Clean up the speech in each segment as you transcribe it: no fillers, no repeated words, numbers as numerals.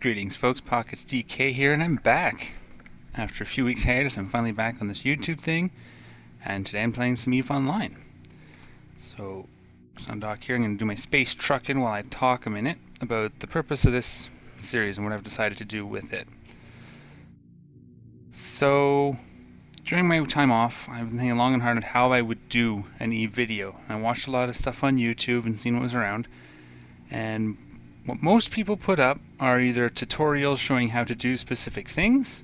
Greetings folks, Pockets DK here, and I'm back. After a few weeks hiatus, I'm finally back on this YouTube thing, and today I'm playing some EVE Online. So, on dock here, I'm going to do my space trucking while I talk a minute about the purpose of this series and what I've decided to do with it. So, during my time off, I've been thinking long and hard on how I would do an EVE video. I watched a lot of stuff on YouTube and seen what was around, and what most people put up are either tutorials showing how to do specific things,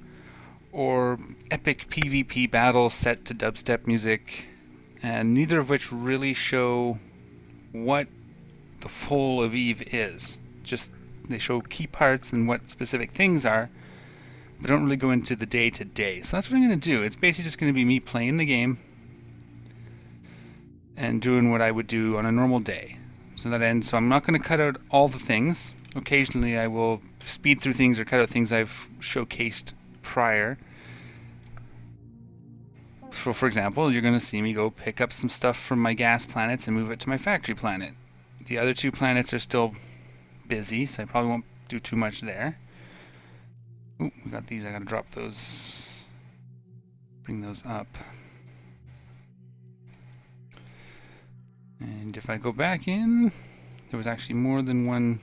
or epic PvP battles set to dubstep music, and neither of which really show what the whole of EVE is. Just they show key parts and what specific things are, but don't really go into the day-to-day. So that's what I'm going to do. It's basically just going to be me playing the game and doing what I would do on a normal day. So that ends. So I'm not going to cut out all the things. Occasionally I will speed through things or cut out things I've showcased prior. So for example, you're going to see me go pick up some stuff from my gas planets and move it to my factory planet. The other two planets are still busy, so I probably won't do too much there. Ooh, we got these. I got to drop those. Bring those up. And if I go back in, there was actually more than one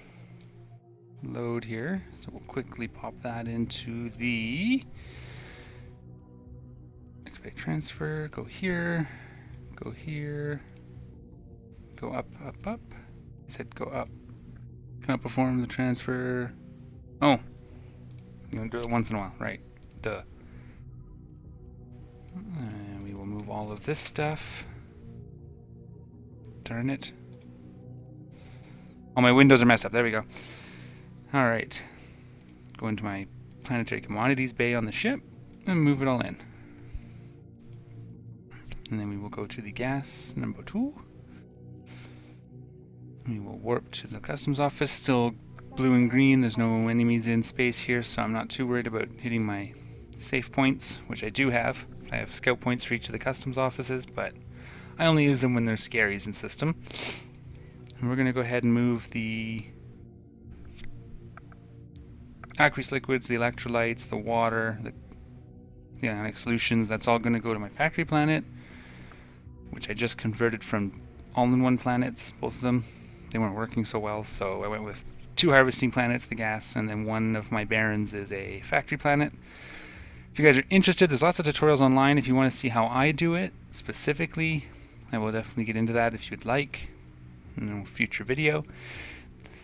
load here, so we'll quickly pop that into the expect transfer, go here, go here, go up, up, up. I said go up. Cannot perform the transfer. Oh, you're gonna do it once in a while, right? Duh. And we will move all of this stuff. Darn it. All my windows are messed up. There we go. Alright. Go into my Planetary commodities bay on the ship and move it all in. And then we will go to the gas number 2. We will warp to the customs office. Still blue and green. There's no enemies in space here, so I'm not too worried about hitting my safe points, which I do have. I have scout points for each of the customs offices, but I only use them when there's scaries in system. And we're going to go ahead and move the aqueous liquids, the electrolytes, the water, the ionic solutions. That's all going to go to my factory planet, which I just converted from all-in-one planets, both of them. They weren't working so well, so I went with 2 harvesting planets, the gas, and then one of my barons is a factory planet. If you guys are interested, there's lots of tutorials online if you want to see how I do it specifically. I will definitely get into that if you'd like in a future video.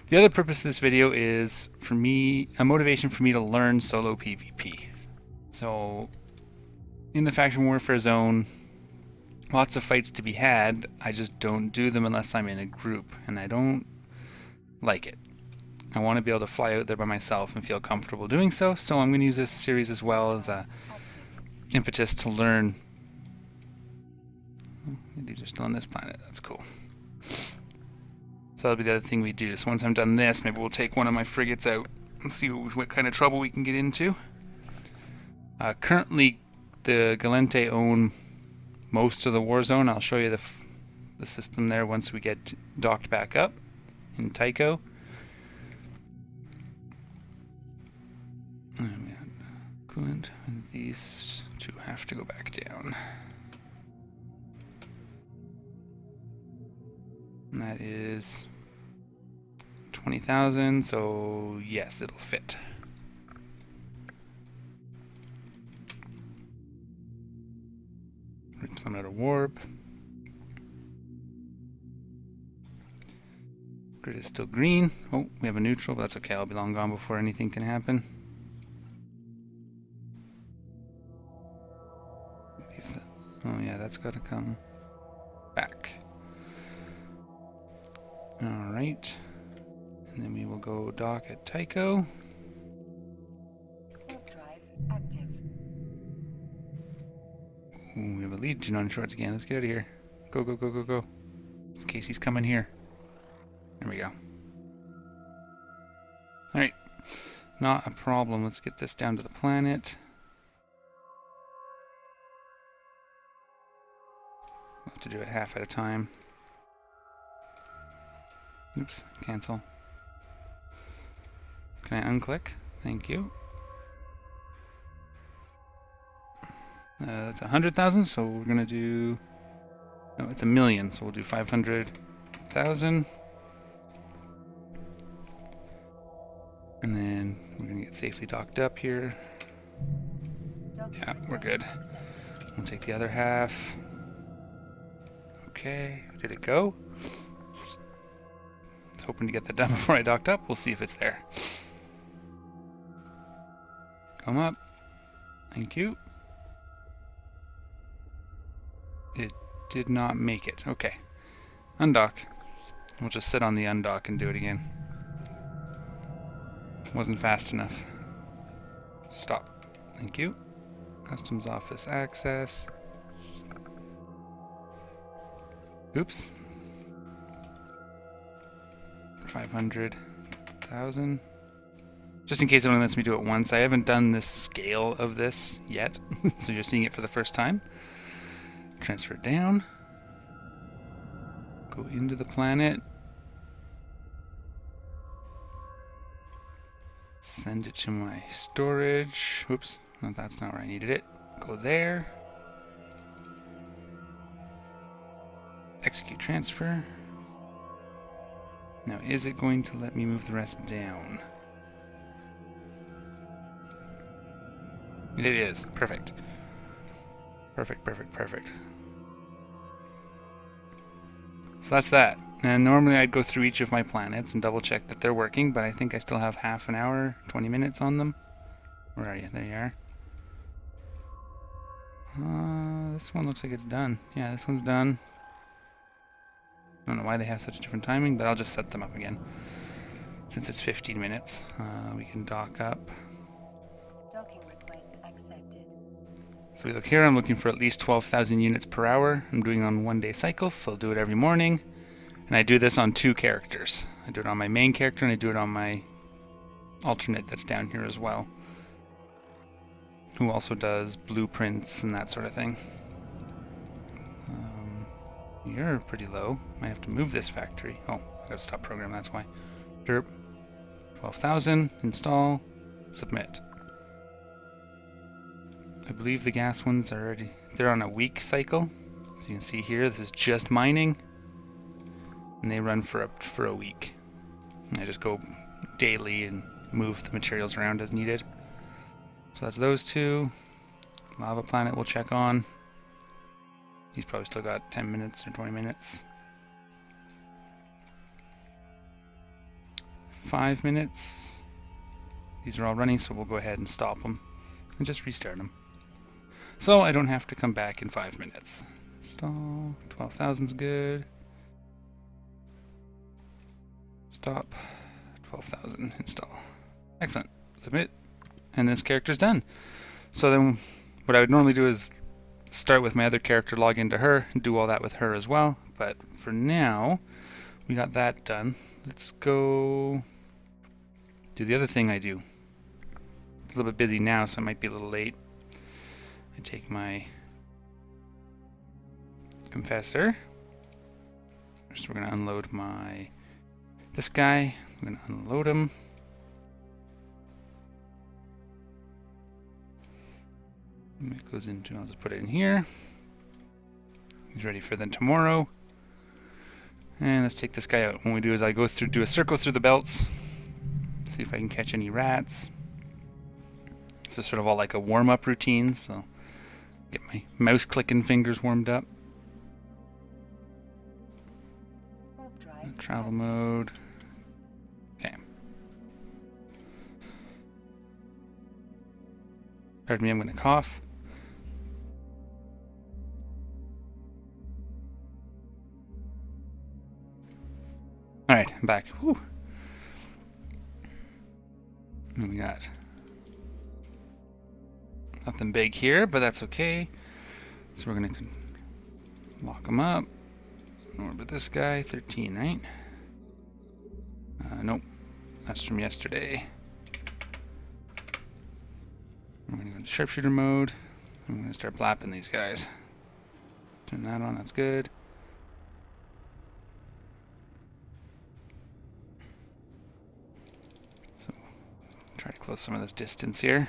The other purpose of this video is for me, a motivation for me to learn solo PvP. So in the faction warfare zone, lots of fights to be had. I just don't do them unless I'm in a group, and I don't like it. I want to be able to fly out there by myself and feel comfortable doing so, so I'm going to use this series as well as a impetus to learn. These are still on this planet. That's cool. So that'll be the other thing we do. So once I'm done this, maybe we'll take one of my frigates out and see what kind of trouble we can get into. Currently, the Galente own most of the warzone. I'll show you the system there once we get docked back up in Tycho. And we got coolant, and these two have to go back down. And that is 20,000, so yes, it'll fit. I'm out of warp. Grid is still green. Oh, we have a neutral, but that's okay. I'll be long gone before anything can happen. Oh yeah, that's got to come back. Alright, and then we will go dock at Tycho. Ooh, we have a Legion on shorts again. Let's get out of here. Go, go, go, go, go. In case he's coming here. There we go. Alright, not a problem. Let's get this down to the planet. We'll have to do it half at a time. Oops, cancel. Can I unclick? Thank you. That's 100,000, so we're gonna do... No, it's 1,000,000, so we'll do 500,000. And then we're gonna get safely docked up here. Yeah, we're good. We'll take the other half. Okay, did it go? I was hoping to get that done before I docked up. We'll see if it's there. Come up. Thank you. It did not make it. Okay. Undock. We'll just sit on the undock and do it again. Wasn't fast enough. Stop. Thank you. Customs office access. Oops. 500,000. Just in case it only lets me do it once. I haven't done this scale of this yet, so you're seeing it for the first time. Transfer down. Go into the planet. Send it to my storage. Oops, no, that's not where I needed it. Go there. Execute transfer. Now, is it going to let me move the rest down? It is. Perfect. Perfect, perfect, perfect. So that's that. And normally I'd go through each of my planets and double check that they're working, but I think I still have half an hour, 20 minutes on them. Where are you? There you are. This one looks like it's done. Yeah, this one's done. I don't know why they have such different timing, but I'll just set them up again. Since it's 15 minutes, we can dock up. Docking request accepted. So we look here, I'm looking for at least 12,000 units per hour. I'm doing on 1-day cycles, so I'll do it every morning. And I do this on 2 characters. I do it on my main character and I do it on my alternate that's down here as well, who also does blueprints and that sort of thing. You're pretty low. Might have to move this factory. Oh, I gotta stop program, that's why. Derp. 12,000. Install. Submit. I believe the gas ones are already... They're on a week cycle. So you can see here, this is just mining. And they run for a week. And I just go daily and move the materials around as needed. So that's those 2. Lava planet we'll check on. He's probably still got 10 minutes or 20 minutes. 5 minutes. These are all running, so we'll go ahead and stop them and just restart them. So I don't have to come back in 5 minutes. Install. 12,000's good. Stop. 12,000. Install. Excellent. Submit. And this character's done. So then what I would normally do is start with my other character, log into her, and do all that with her as well. But for now, we got that done. Let's go do the other thing I do. It's a little bit busy now, so I might be a little late. I take my confessor. First we're going to unload this guy. I'm going to unload him. It goes into, I'll just put it in here. He's ready for then tomorrow. And let's take this guy out. What we do is I go through, do a circle through the belts. See if I can catch any rats. This is sort of all like a warm-up routine, so get my mouse clicking fingers warmed up. Travel mode. Okay. Pardon me, I'm going to cough. Alright, I'm back. Whew. And we got nothing big here, but that's okay. So we're going to lock them up. What about this guy? 13, right? Nope. That's from yesterday. I'm going to go into sharpshooter mode. I'm going to start blapping these guys. Turn that on, that's good. close some of this distance here.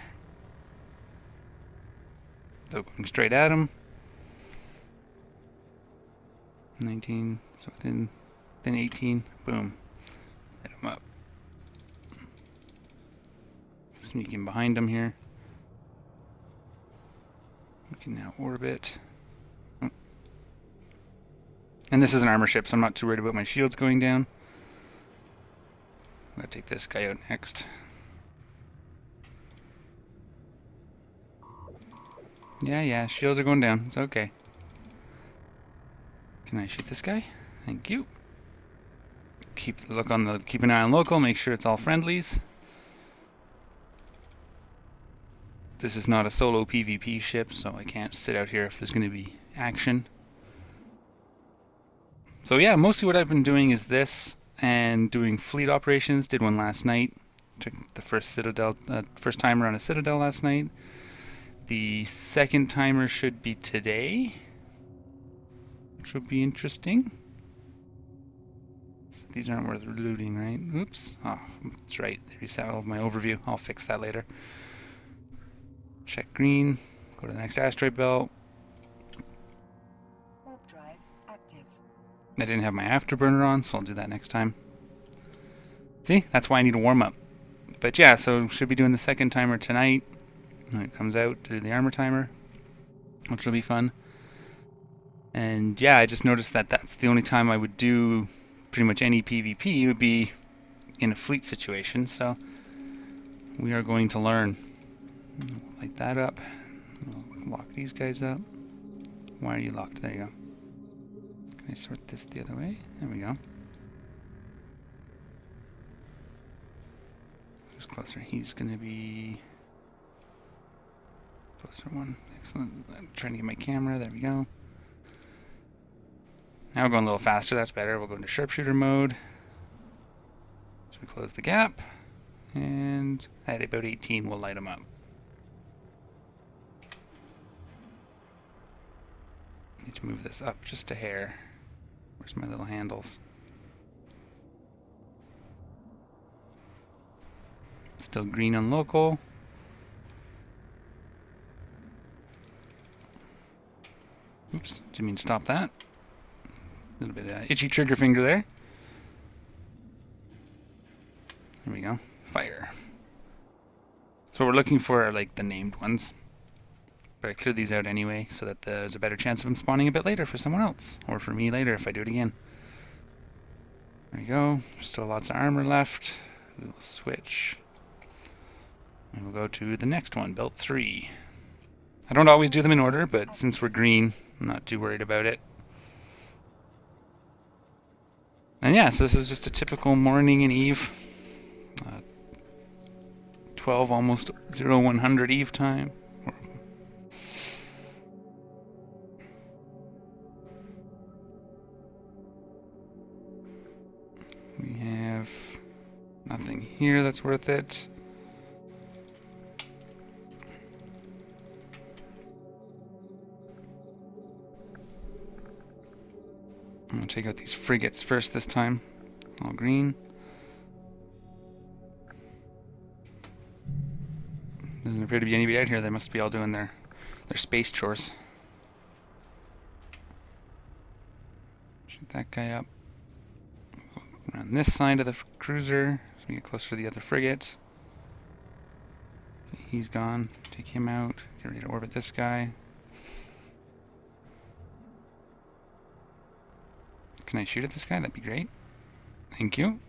So going straight at him. 19, so within 18, boom. Hit him up. Sneak in behind him here. We can now orbit. Oh. And this is an armor ship, so I'm not too worried about my shields going down. I'm gonna take this guy out next. Yeah, shields are going down. It's okay. Can I shoot this guy? Thank you. Keep an eye on local, make sure it's all friendlies. This is not a solo PvP ship, so I can't sit out here if there's going to be action. So yeah, mostly what I've been doing is this and doing fleet operations. Did one last night. Took the first timer on a Citadel last night. The second timer should be today, which will be interesting. So these aren't worth looting, right? Oops. Oh, that's right. They reset all of my overview. I'll fix that later. Check green. Go to the next asteroid belt. Warp drive active. I didn't have my afterburner on, so I'll do that next time. See? That's why I need a warm-up. But yeah, so should be doing the second timer tonight. When it comes out, to do the armor timer, which will be fun. And yeah, I just noticed that that's the only time I would do pretty much any PvP would be in a fleet situation, so we are going to learn. We'll light that up. We'll lock these guys up. Why are you locked? There you go. Can I sort this the other way? There we go. Who's closer? He's going to be closer one. Excellent. I'm trying to get my camera. There we go. Now we're going a little faster. That's better. We'll go into sharpshooter mode. So we close the gap. And at about 18, we'll light them up. Need to move this up just a hair. Where's my little handles? Still green on local. Oops, didn't mean to stop that. A little bit of itchy trigger finger there. There we go. Fire. So what we're looking for are like the named ones. But I cleared these out anyway so that there's a better chance of them spawning a bit later for someone else. Or for me later if I do it again. There we go. Still lots of armor left. We will switch. And we'll go to the next one, Belt 3. I don't always do them in order, but since we're green, I'm not too worried about it. And yeah, so this is just a typical morning in Eve. 12, almost 0100 Eve time. We have nothing here that's worth it. I'm going to take out these frigates first this time. All green. Doesn't appear to be anybody out here. They must be all doing their space chores. Shoot that guy up. Go around this side of the cruiser so we get closer to the other frigate. He's gone. Take him out. Get ready to orbit this guy. Can I shoot at this guy? That'd be great. Thank you.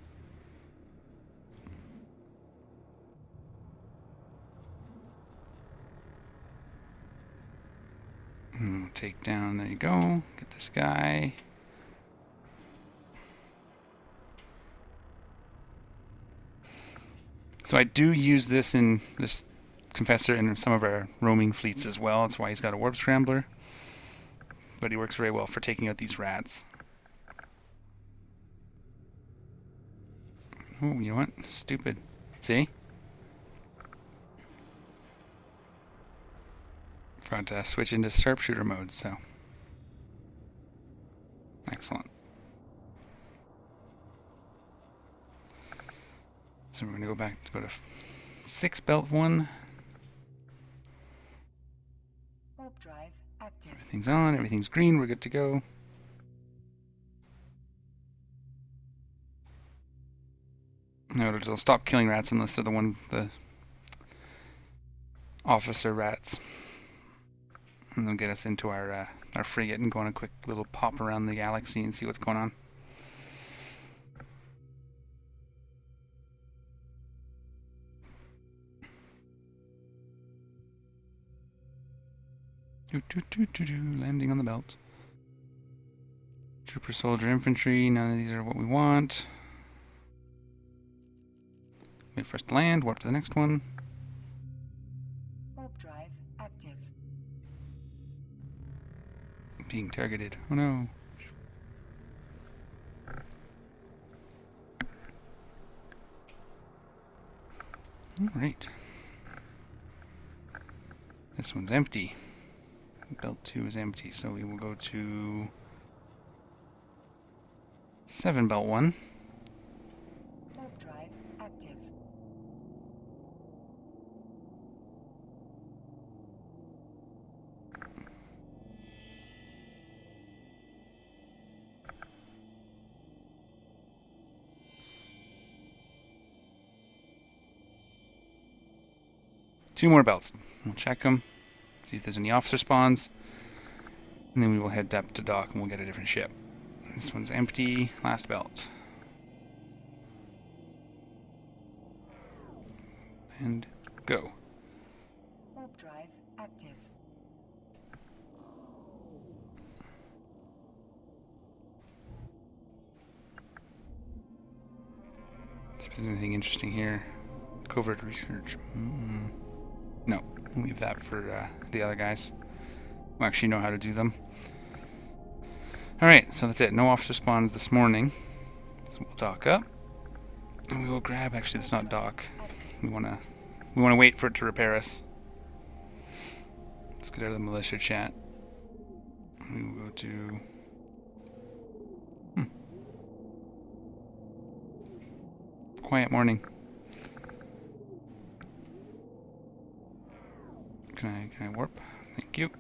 And we'll take down, there you go. Get this guy. So I do use this confessor in some of our roaming fleets as well. That's why he's got a warp scrambler. But he works very well for taking out these rats. Oh, you know what? Stupid. See? Forgot to switch into sharpshooter mode, so. Excellent. So we're going to go to 6 belt 1. Warp drive active. Everything's on, everything's green, we're good to go. No, it'll stop killing rats unless they're the officer rats. And they'll get us into our frigate and go on a quick little pop around the galaxy and see what's going on. Landing on the belt. Trooper, soldier, infantry. None of these are what we want. Wait for us to land. Warp to the next one. Warp drive active. Being targeted. Oh no. Alright. This one's empty. Belt 2 is empty, so we will go to 7 belt 1. Warp drive active. Two more belts. We'll check them, see if there's any officer spawns, and then we will head up to dock and we'll get a different ship. This one's empty. Last belt. And go. Warp drive active. See if there's anything interesting here. Covert research. No, we'll leave that for the other guys who actually know how to do them. Alright, so that's it. No officer spawns this morning. So we'll dock up. And we will grab, actually it's not dock. We wanna wait for it to repair us. Let's get out of the militia chat. We will go to quiet morning. Can I warp? Thank you.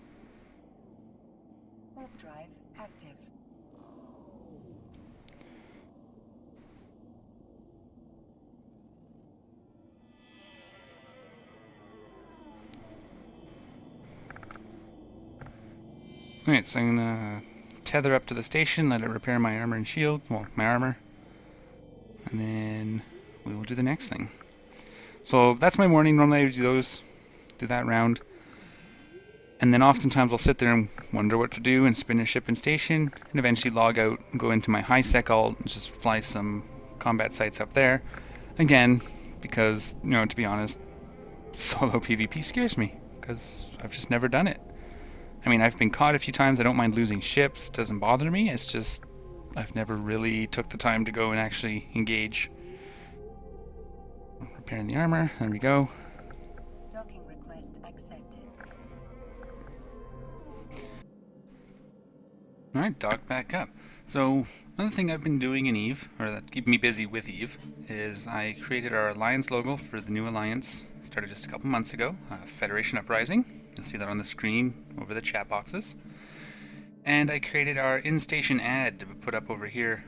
Warp drive active. Alright, so I'm gonna tether up to the station, let it repair my armor and shield. Well, my armor. And then we will do the next thing. So that's my morning. Normally I would do that round. And then oftentimes I'll sit there and wonder what to do and spin a ship and station, and eventually log out and go into my high sec alt and just fly some combat sites up there. Again, because, you know, to be honest, solo PvP scares me, because I've just never done it. I mean, I've been caught a few times. I don't mind losing ships. It doesn't bother me. It's just I've never really took the time to go and actually engage. Repairing the armor. There we go. Docking request accepted. Alright, dock back up. So, another thing I've been doing in EVE, or that keep me busy with EVE, is I created our Alliance logo for the new Alliance. Started just a couple months ago, Federation Uprising. You'll see that on the screen over the chat boxes. And I created our in-station ad to put up over here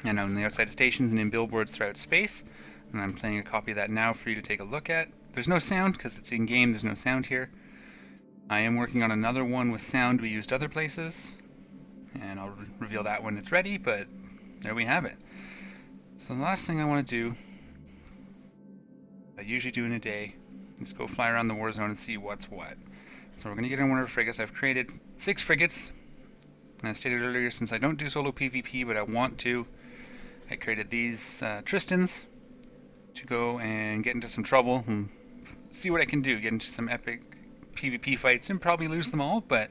and on the outside of stations and in billboards throughout space. And I'm playing a copy of that now for you to take a look at. There's no sound because it's in-game, there's no sound here. I am working on another one with sound we used other places, and I'll reveal that when it's ready, but there we have it. So the last thing I want to do, I usually do in a day, is go fly around the warzone and see what's what. So we're going to get in one of our frigates. I've created 6 frigates. And I stated earlier, since I don't do solo PvP, but I want to, I created these Tristans to go and get into some trouble and see what I can do. Get into some epic PvP fights and probably lose them all, but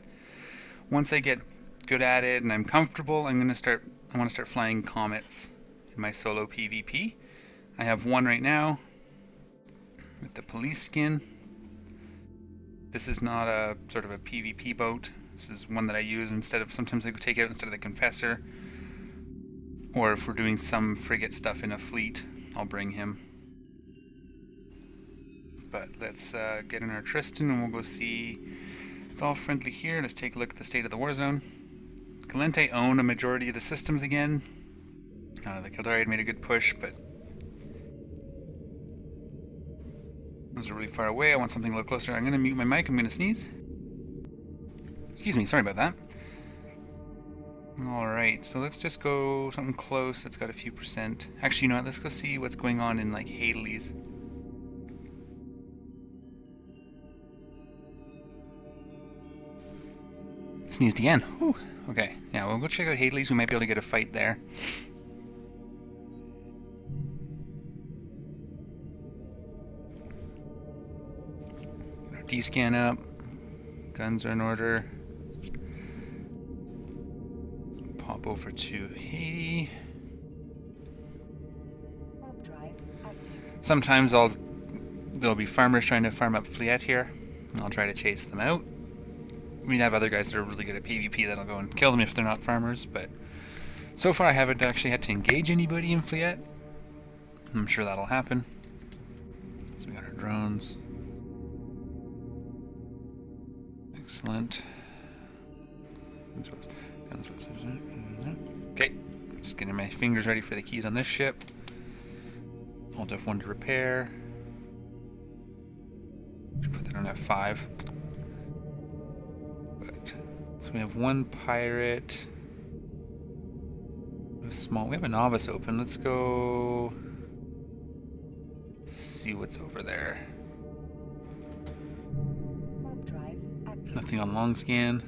once I get good at it and I'm comfortable, I want to start flying comets in my solo PvP. I have one right now with the police skin. This is not a sort of a PvP boat. This is one that I use instead of, sometimes I take it out instead of the Confessor. Or if we're doing some frigate stuff in a fleet, I'll bring him. But let's get in our Tristan and we'll go see. It's all friendly here. Let's take a look at the state of the warzone. Calente own a majority of the systems again. The Kildari had made a good push, but those are really far away. I want something a little closer. I'm going to mute my mic. I'm going to sneeze. Excuse me, sorry about that. Alright, so let's just go something close that's got a few percent. Actually, you know what? Let's go see what's going on in, like, Hadley's. Sneezed again. Whew. Okay, yeah, we'll go check out Hadley's. We might be able to get a fight there. Get our D-scan up. Guns are in order. Pop over to Haiti. Sometimes there'll be farmers trying to farm up Fleet here, and I'll try to chase them out. We have other guys that are really good at PvP that'll go and kill them if they're not farmers, but so far I haven't actually had to engage anybody in Fleet. I'm sure that'll happen. So we got our drones. Excellent. Okay, just getting my fingers ready for the keys on this ship. Alt F1 to repair. Should put that on F5. But so we have one pirate. We have a novice open. Let's go see what's over there. Nothing on long scan.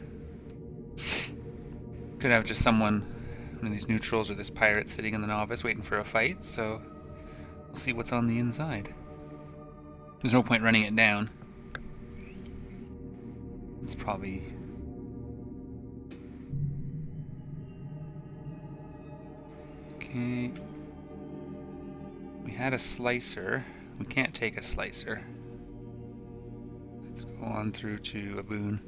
Could have just one of these neutrals or this pirate sitting in the novice waiting for a fight, so we'll see what's on the inside. There's no point running it down. It's probably... Okay. We had a slicer. We can't take a slicer. Let's go on through to a boon.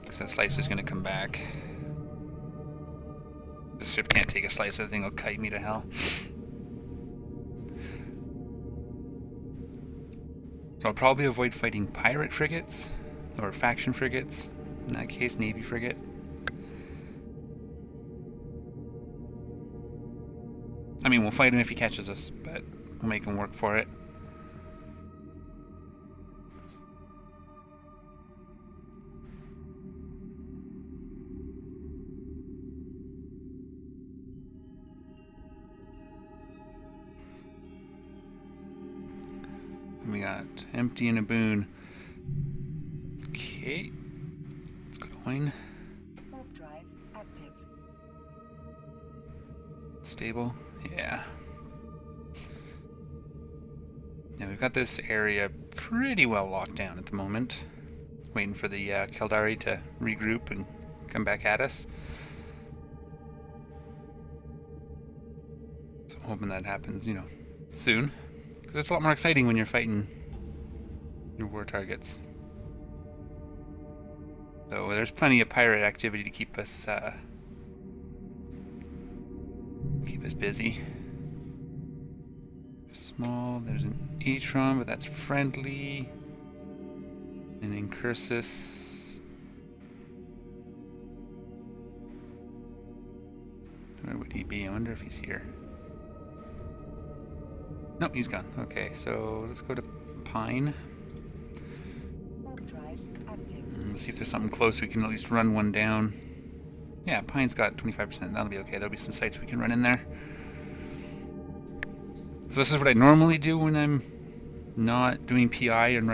Because that slicer's going to come back. This ship can't take a slicer, the thing will kite me to hell. So I'll probably avoid fighting pirate frigates, or faction frigates. In that case, Navy frigate. I mean, we'll fight him if he catches us, but we'll make him work for it. We got empty and a boon. Okay, let's go to wine. Drive active. Stable, yeah. Now we've got this area pretty well locked down at the moment. Waiting for the Kildari to regroup and come back at us. So I'm hoping that happens, you know, soon. Because it's a lot more exciting when you're fighting your war targets. Though there's plenty of pirate activity to keep us busy. Small, there's an Atron, but that's friendly. An Incursus. Where would he be? I wonder if he's here. Nope, he's gone. Okay, so let's go to Pine. Let's see if there's something close we can at least run one down. Yeah, Pine's got 25%. That'll be okay. There'll be some sites we can run in there. So this is what I normally do when I'm not doing PI and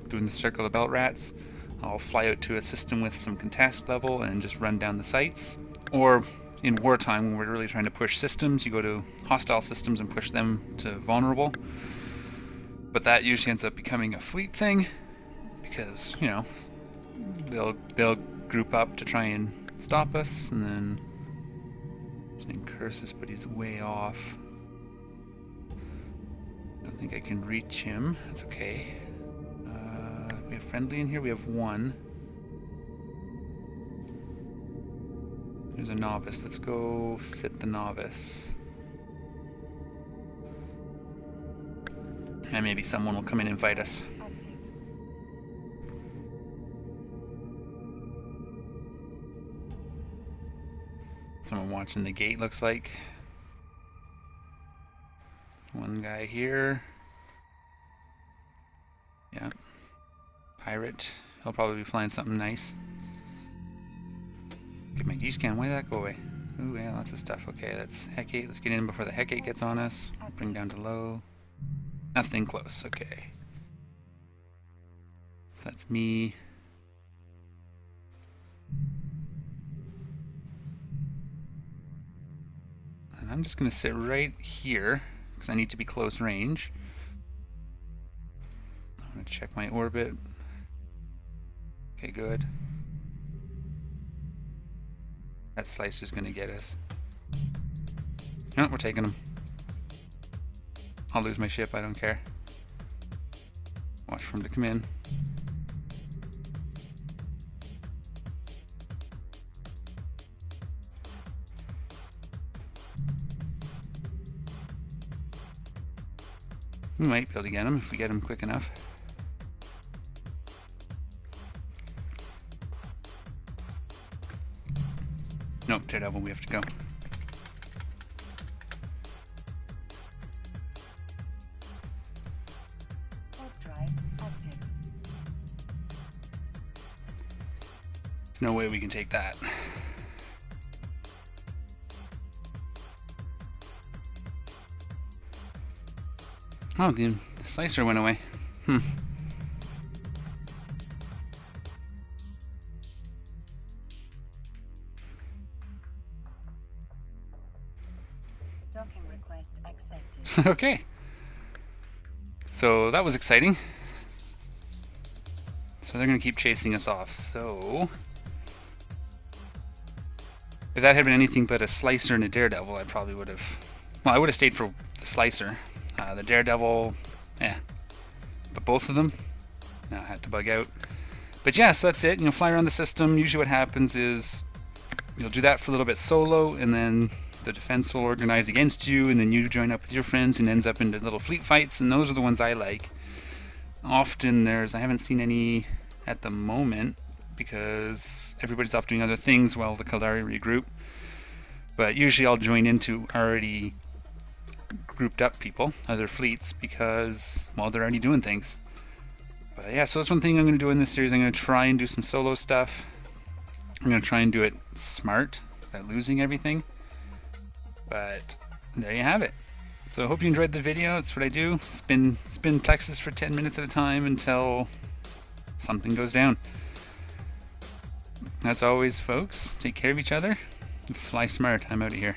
doing the circle of belt rats. I'll fly out to a system with some contest level and just run down the sites. Or in wartime, when we're really trying to push systems, you go to hostile systems and push them to vulnerable. But that usually ends up becoming a fleet thing because, you know, they'll group up to try and stop us, and then it's an Incursus, but he's way off. I don't think I can reach him. That's okay. We have friendly in here. We have one. There's a novice. Let's go sit the novice. And maybe someone will come in and fight us. Active. Someone watching the gate, looks like. One guy here. Yeah. Pirate. He'll probably be flying something nice. Get my D-scan. Why did that go away? Ooh, yeah, lots of stuff. Okay, that's Hecate. Let's get in before the Hecate gets on us. Bring down to low. Nothing close. Okay. So that's me. And I'm just going to sit right here because I need to be close range. I'm going to check my orbit. Okay, good. That slicer's going to get us. No, we're taking him. I'll lose my ship, I don't care. Watch for him to come in. We might be able to get him if we get him quick enough. Nope, Daredevil, we have to go. Warp drive active. There's no way we can take that. Oh, the slicer went away. Docking request accepted. Okay. So that was exciting. So they're going to keep chasing us off. So if that had been anything but a slicer and a daredevil, I probably would have... Well, I would have stayed for the slicer. The daredevil, but both of them, no, I had to bug out. But yeah, so that's it. You know, fly around the system. Usually what happens is you'll do that for a little bit solo, and then the defense will organize against you, and then you join up with your friends and ends up into little fleet fights, and those are the ones I like. Often I haven't seen any at the moment because everybody's off doing other things while the Kaldari regroup. But usually I'll join into already grouped up people, other fleets, because, well, they're already doing things. But yeah, so that's one thing I'm going to do in this series. I'm going to try and do some solo stuff. I'm going to try and do it smart, without losing everything. But there you have it. So I hope you enjoyed the video. It's what I do. Spin plexus for 10 minutes at a time until something goes down. As always, folks, take care of each other. Fly smart. I'm out of here.